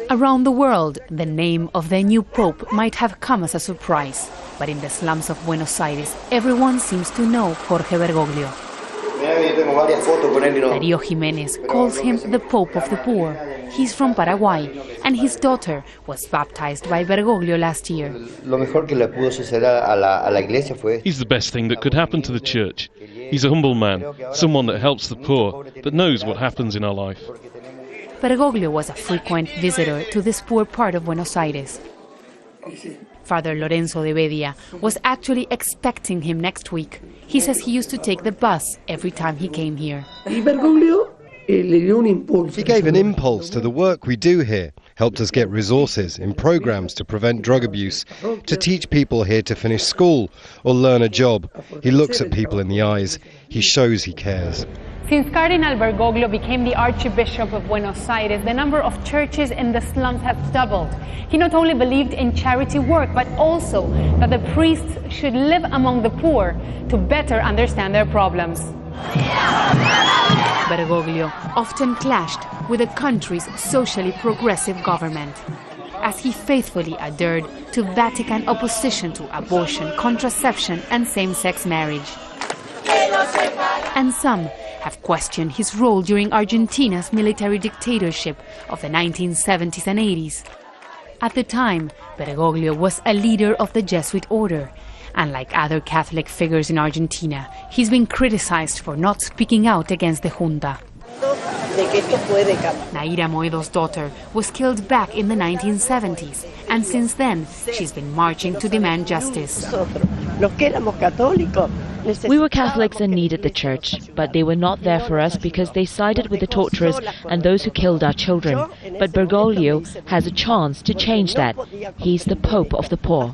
Around the world, the name of the new pope might have come as a surprise, but in the slums of Buenos Aires, everyone seems to know Jorge Bergoglio. Darío Jiménez calls him the Pope of the Poor. He's from Paraguay, and his daughter was baptized by Bergoglio last year. He's the best thing that could happen to the church. He's a humble man, someone that helps the poor, that knows what happens in our life. Bergoglio was a frequent visitor to this poor part of Buenos Aires. Father Lorenzo de Bedia was actually expecting him next week. He says he used to take the bus every time he came here. He gave an impulse to the work we do here, helped us get resources in programs to prevent drug abuse, to teach people here to finish school or learn a job. He looks at people in the eyes. He shows he cares. Since Cardinal Bergoglio became the Archbishop of Buenos Aires, the number of churches in the slums has doubled. He not only believed in charity work, but also that the priests should live among the poor to better understand their problems. Bergoglio often clashed with the country's socially progressive government, as he faithfully adhered to Vatican opposition to abortion, contraception, and same-sex marriage. And some have questioned his role during Argentina's military dictatorship of the 1970s and 80s. At the time, Bergoglio was a leader of the Jesuit order, and like other Catholic figures in Argentina, he's been criticized for not speaking out against the junta. Naira Moedo's daughter was killed back in the 1970s, and since then she's been marching to demand justice. We were Catholics and needed the church, but they were not there for us because they sided with the torturers and those who killed our children. But Bergoglio has a chance to change that. He's the Pope of the poor.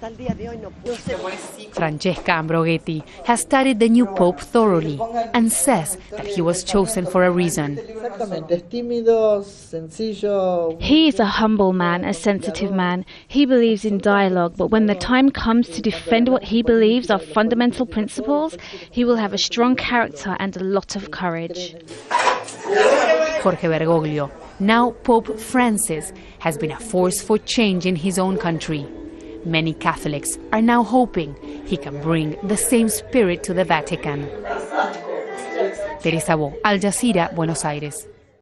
Francesca Ambrogetti has studied the new Pope thoroughly and says that he was chosen for a reason. He is a humble man, a sensitive man. He believes in dialogue, but when the time comes to defend what he believes are fundamental principles, he will have a strong character and a lot of courage. Jorge Bergoglio, now Pope Francis, has been a force for change in his own country. Many Catholics are now hoping he can bring the same spirit to the Vatican. Teresa Bo, Al Jazeera, Buenos Aires.